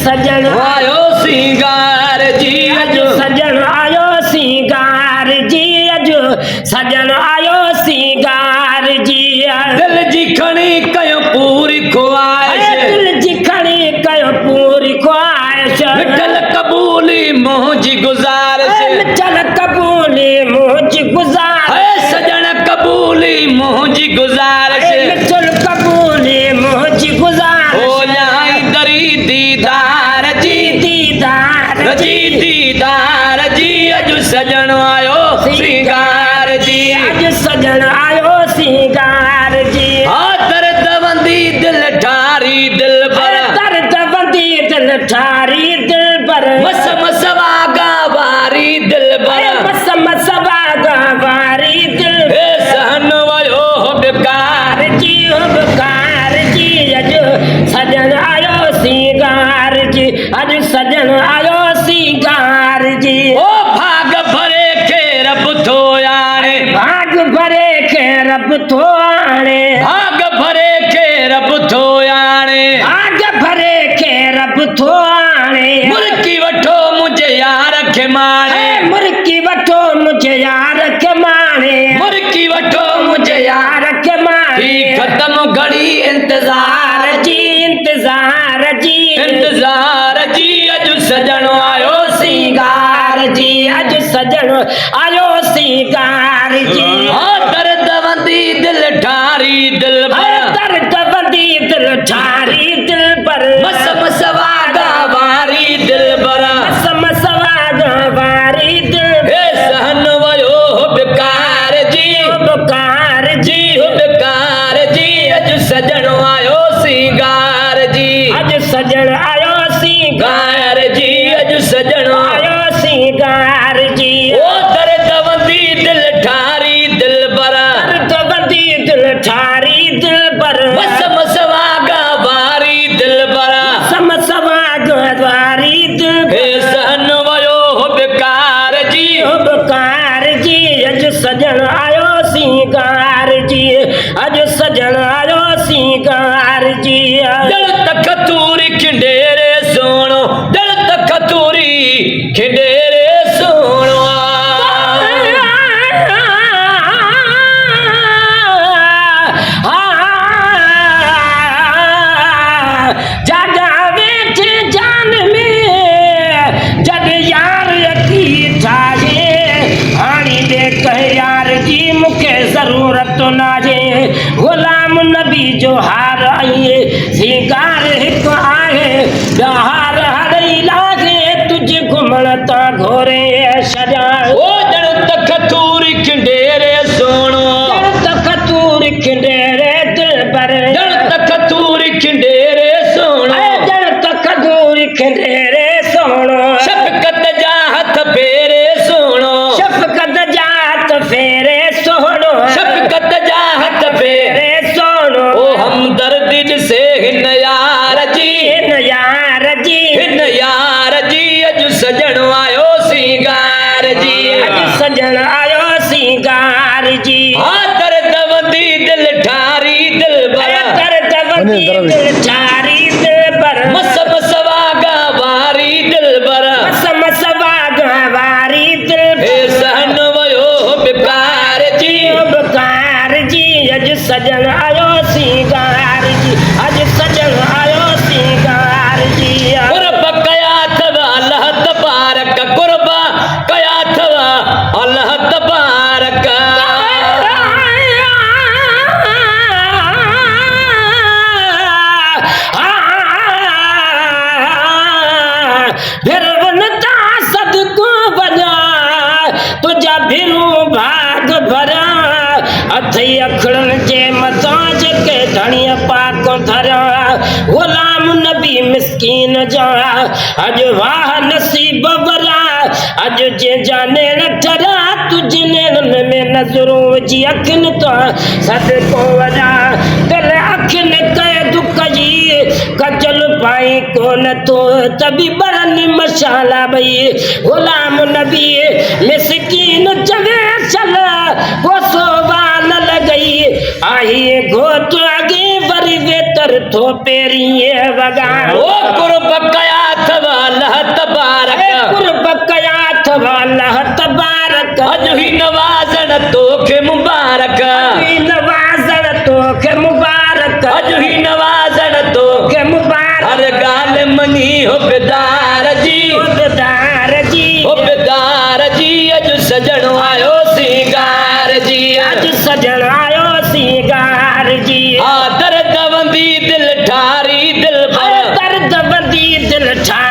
सजन आयो सिंगार जी अज सजन आयो सिंगार जी अज सजन आयो सिंगार जी दिल जी खणी कयो पूरी ख्वाहिश दिल जी खणी कयो पूरी ख्वाहिश मिठल कबूली मुंहिंजी गुज़ारिश मिठल कबूली मुंहिंजी गुज़ारिश सजन कबूली मुंहिंजी गुज़ारिश मिठल कबूली मुंहिंजी गुज़ारिश हो न्याई दरी दीदार जी दीदार जी दीदार जी अज सजन आयो सिंगार जी अज सजन आयो सिंगार जी दर्द बंदी दिल ठारी दिल पर दर्द बंदी दिल ठारी दिल पर मस मस वागा वारी दिल पर मस मस वागा वारी दिल सहन वयो बेकार जी अज सजन आयो सिंगार जी अज सजन आयो सिंगार जी ओ भाग भरे के रब थो आणे भाग भरे के रब थो आणे भाग भरे के रब थो आणे भाग भरे के रब थो आणे मुर्की वठो मुझे यार खे माणे मुर्की वठो मुझे यार के माणे मुर्की वठो मुझे यार यार के माणे खत्म घड़ी इंतजार इंतजार जी अज सजन आयो सिंगार जी अज सजन आयो सिंगार जी दर्द बंदी दिल ठारी दिल पर दर्द बंदी दिल ठारी दिल पर मस मस वागा वारी दिल पर मस मस वागा वारी दिल सहन वयो बेकार जी बेकार जी अज सजन आयो सिंगार जी अज सजन आयो सिंगार गार जी अज सजन आयो सिंगार जी ओ दर्द बंदी दिल ठारी दिल पर दर्द बंदी दिल ठारी दिल पर मस मस वागा वारी दिल पर समस वागा वारी दिल सहन वयो बेकार जी बेकार जी अज सजन आयो सिंगार जी अज सजन आयो सिंगार जी दिल तक तूरी खिंडेरे सोनो दिल तक तूरी खिंडेरे सोनो जागा वेठ जान में जग यार यकी ठाहे हाणी दे कह यार जी मुखे जरूरत नाहे गुलाम नबी जो हार आइए सिंगार हिक आहे बहार हरई लागे तुझे घुमण ता घोरे सजा ओ दिल तक तूरी खिंडेरे सोनो दिल तक तूर खिंडेरे दिल पर दिल तक तूरी खिंडेरे सोनो दिल तक दूर खिंडेरे सोनो शफकत जा हथ फेरे सोनो शफकत जात फेरे सोनो शफकत जा हथ फेरे फेरे सोनो ओ हमदर्दी जिसे हिन यार जी हिन यार जी अज सजन आयो सिंगार जी अज सजन आयो सिंगार जी दर्द बंदी दिल ठारी दिल पर दर्द बंदी दिल ठारी दिल पर मस मस वागा वारी दिल पर मस मस वागा वारी दिल पर सहन वयो बेकार जी बेकार जी अज सजन आयो सिंगार जी अज सजन आयो सिंगार जी कुर्ब कया थव अल्लाह तबारक कुर्ब कया थव अल्लाह तबारक भिरवनता सदको बजा तुझा भिरू भाग भरा अथई अखड़न जे मथां जेके धणीअ पाक धरा गुलाम नबी मिस्कीन जा अज वाह नसीब वरा अज जे जाने न ठरा तुझ नेरन में नजरों जी अखिन तो सदको वरा दिल अखिन कैद कई कजल पाई कोन तो तभी बरन मशाला भई गुलाम नबी मिस्कीन चवे चल वो सोबा न लगई आई घोट आगे बरी वेतर थो पेरी वगा ओ कुर्ब कया वाला तबारक कुर्ब कयाथ वाला तबारक अज ही नवाजन तोखे मुबारक नवाजन तोखे मुबारक अज ही नवाजन तोखे के मुबारक हर गाल मनी हो बेदार जी बेदार जी ओ बेदार जी अज सजण आयो सिंगार जी अज सजण आयो सिंगार जी आदर दवंदी दिल ठारी दिल भर दर्द बंदी दिल ठा